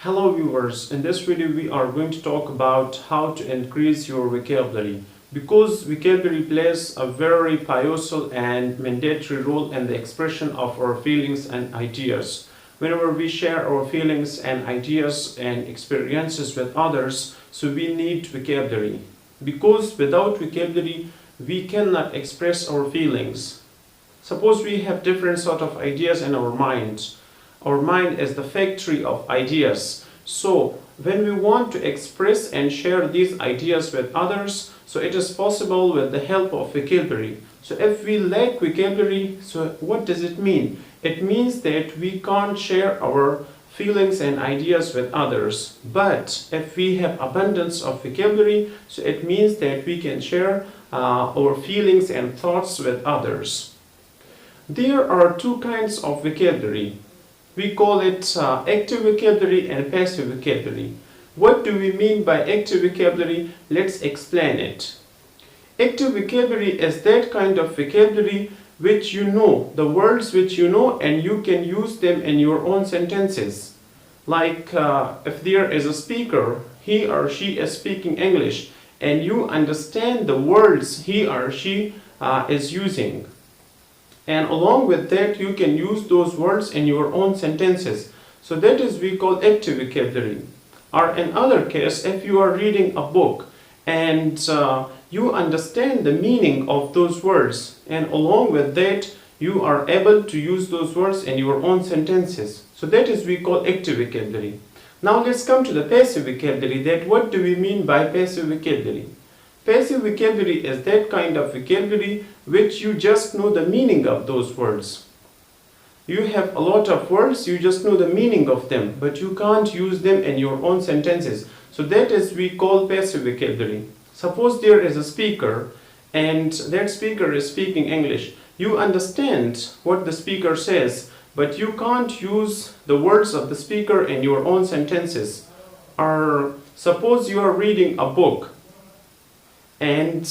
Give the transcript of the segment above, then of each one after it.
Hello viewers, in this video we are going to talk about how to increase your vocabulary because vocabulary plays a very pivotal and mandatory role in the expression of our feelings and ideas. Whenever we share our feelings and ideas and experiences with others, so we need vocabulary because without vocabulary we cannot express our feelings. Suppose we have different sort of ideas in our minds. Our mind is the factory of ideas. So when we want to express and share these ideas with others, so it is possible with the help of vocabulary. So if we lack vocabulary, so what does it mean? It means that we can't share our feelings and ideas with others. But if we have abundance of vocabulary, so it means that we can share our feelings and thoughts with others. There are two kinds of vocabulary. We call it active vocabulary and passive vocabulary. What do we mean by active vocabulary? Let's explain it. Active vocabulary is that kind of vocabulary which you know, the words which you know, and you can use them in your own sentences. Like if there is a speaker, he or she is speaking English, and you understand the words he or she is using. And along with that, you can use those words in your own sentences. So that is we call active vocabulary. Or in other case, if you are reading a book and you understand the meaning of those words, and along with that, you are able to use those words in your own sentences. So that is we call active vocabulary. Now let's come to the passive vocabulary. That what do we mean by passive vocabulary? Passive vocabulary is that kind of vocabulary which you just know the meaning of those words. You have a lot of words, you just know the meaning of them, but you can't use them in your own sentences. So that is we call passive vocabulary. Suppose there is a speaker and that speaker is speaking English. You understand what the speaker says, but you can't use the words of the speaker in your own sentences. Or suppose you are reading a book. And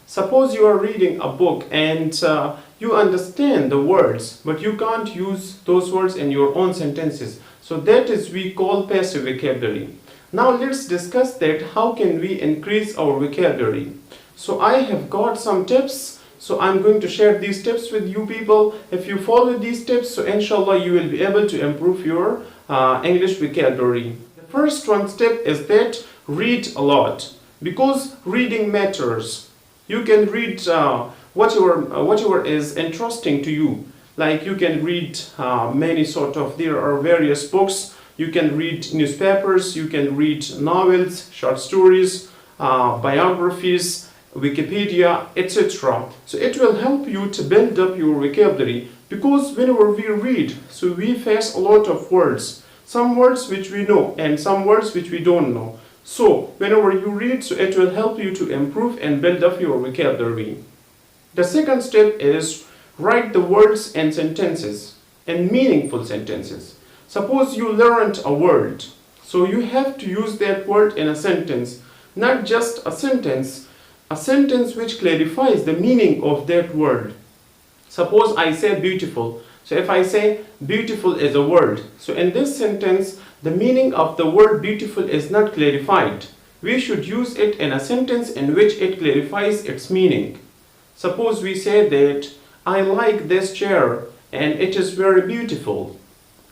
suppose you are reading a book and you understand the words, but you can't use those words in your own sentences. So that is we call passive vocabulary. Now let's discuss that how can we increase our vocabulary. So I have got some tips. So I'm going to share these tips with you people. If you follow these tips, so inshallah you will be able to improve your English vocabulary. The first one step is that read a lot. Because reading matters. You can read whatever is interesting to you. Like you can read many sort of, there are various books. You can read newspapers, you can read novels, short stories, biographies, Wikipedia, etc. So it will help you to build up your vocabulary because whenever we read, so we face a lot of words. Some words which we know and some words which we don't know. So, whenever you read, so it will help you to improve and build up your vocabulary. The second step is write the words and sentences, and meaningful sentences. Suppose you learned a word, so you have to use that word in a sentence, not just a sentence which clarifies the meaning of that word. Suppose I say beautiful. So if I say beautiful is a word, so in this sentence, the meaning of the word beautiful is not clarified. We should use it in a sentence in which it clarifies its meaning. Suppose we say that I like this chair and it is very beautiful.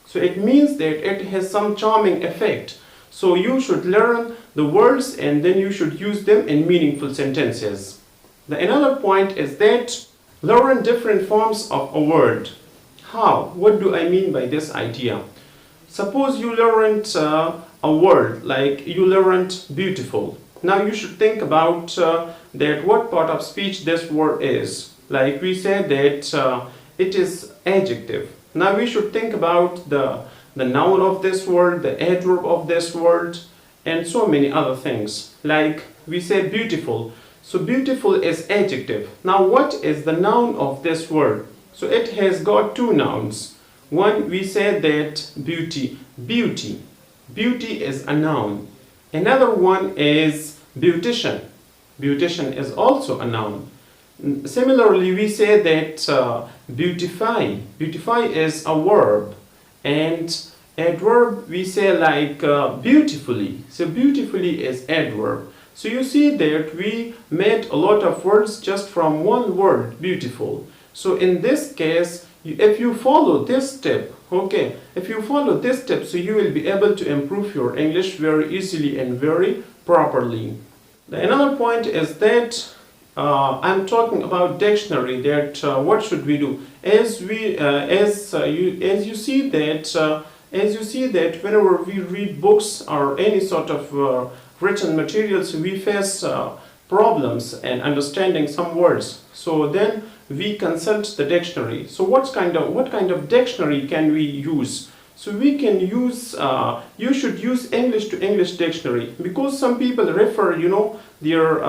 So it means that it has some charming effect. So you should learn the words and then you should use them in meaningful sentences. Another point is that learn different forms of a word. How? What do I mean by this idea? Suppose you learned a word, like you learned beautiful. Now you should think about that what part of speech this word is. Like we said that it is adjective. Now we should think about the noun of this word, the adverb of this word, and so many other things. Like we say beautiful. So beautiful is adjective. Now what is the noun of this word? So it has got two nouns. One, we say that beauty. Beauty is a noun. Another one is beautician. Beautician is also a noun. Similarly, we say that beautify. Beautify is a verb. And Adverb, we say like beautifully. So beautifully is adverb. So you see that we made a lot of words just from one word, beautiful. So in this case, if you follow this step, okay, if you follow this step, so you will be able to improve your English very easily and very properly. Another point is that I'm talking about dictionary. That what should we do? As you see that whenever we read books or any sort of written materials, we face problems and understanding some words. So then we consult the dictionary. So what kind of dictionary can we use? So we can use, you should use English to English dictionary, because some people refer, their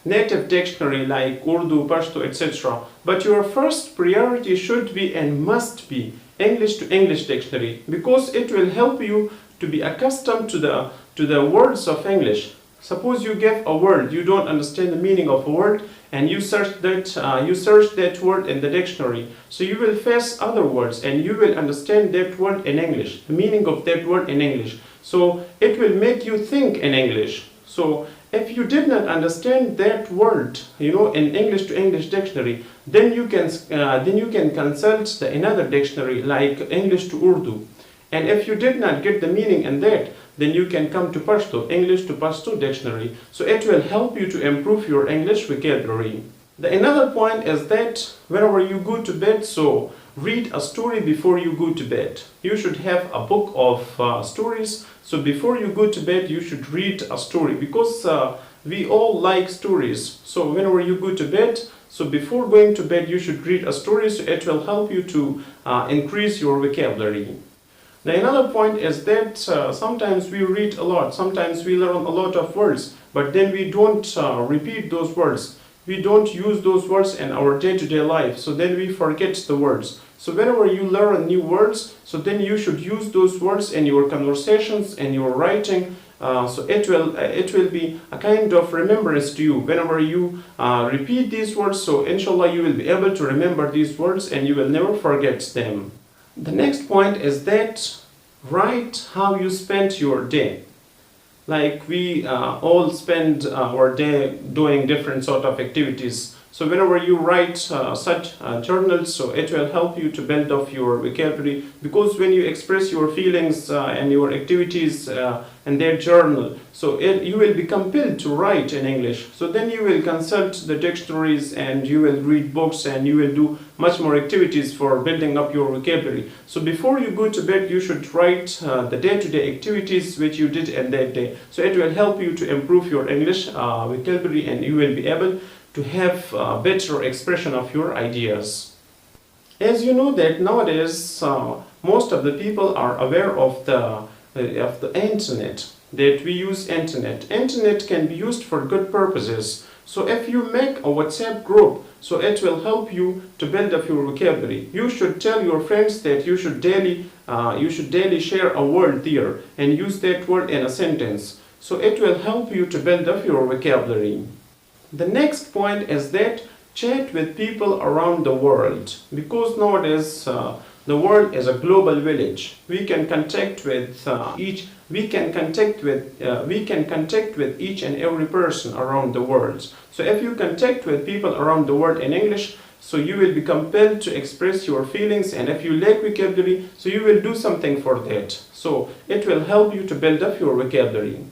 native dictionary like Urdu, Pashto, etc. But your first priority should be and must be English to English dictionary, because it will help you to be accustomed to the words of English. Suppose you get a word, you don't understand the meaning of a word, and you search that word in the dictionary. So you will face other words, and you will understand that word in English, the meaning of that word in English. So it will make you think in English. So if you did not understand that word, in English to English dictionary, then you can consult another dictionary like English to Urdu. And if you did not get the meaning in that, then you can come to Pashto, English to Pashto dictionary. So it will help you to improve your English vocabulary. Another point is that whenever you go to bed, so read a story before you go to bed. You should have a book of stories. So before you go to bed, you should read a story, because we all like stories. So whenever you go to bed, so before going to bed, you should read a story. So it will help you to increase your vocabulary. Another point is that sometimes we read a lot, sometimes we learn a lot of words, but then we don't repeat those words. We don't use those words in our day-to-day life, so then we forget the words. So whenever you learn new words, so then you should use those words in your conversations and your writing. So it will be a kind of remembrance to you whenever you repeat these words. So inshallah you will be able to remember these words and you will never forget them. The next point is that write how you spent your day. Like we all spend our day doing different sort of activities. So whenever you write such journals, so it will help you to build up your vocabulary, because when you express your feelings and your activities in their journal, so you will be compelled to write in English. So then you will consult the dictionaries and you will read books and you will do much more activities for building up your vocabulary. So before you go to bed, you should write the day-to-day activities which you did in that day. So it will help you to improve your English vocabulary, and you will be able to have a better expression of your ideas. As you know that nowadays most of the people are aware of the internet, that we use internet. Internet can be used for good purposes. So if you make a WhatsApp group, so it will help you to build up your vocabulary. You should tell your friends that you should daily share a word there and use that word in a sentence. So it will help you to build up your vocabulary. The next point is that chat with people around the world, because nowadays the world is a global village. We can contact with each and every person around the world. So if you contact with people around the world in English, so you will be compelled to express your feelings, and if you lack vocabulary, so you will do something for that. So it will help you to build up your vocabulary.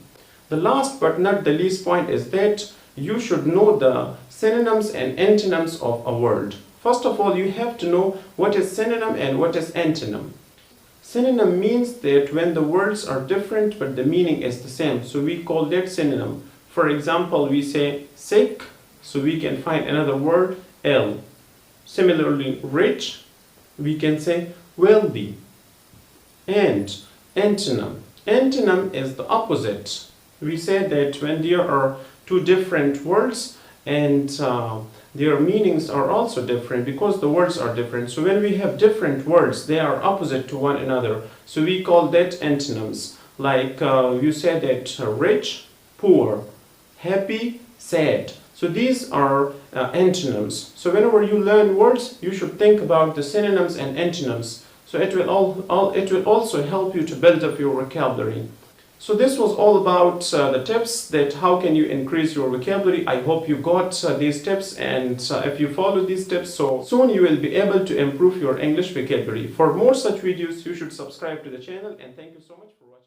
The last but not the least point is that you should know the synonyms and antonyms of a word. First of all, you have to know what is synonym and what is antonym. Synonym means that when the words are different but the meaning is the same, so we call that synonym. For example, we say sick, so we can find another word, ill. Similarly, rich, we can say wealthy. And antonym. Antonym is the opposite. We say that when there are two different words and their meanings are also different, because the words are different. So when we have different words, they are opposite to one another. So we call that antonyms. Like you say that rich, poor, happy, sad. So these are antonyms. So whenever you learn words, you should think about the synonyms and antonyms. So it will also help you to build up your vocabulary. So this was all about the tips that how can you increase your vocabulary. I hope you got these tips, and if you follow these tips, so soon you will be able to improve your English vocabulary. For more such videos, you should subscribe to the channel, and thank you so much for watching.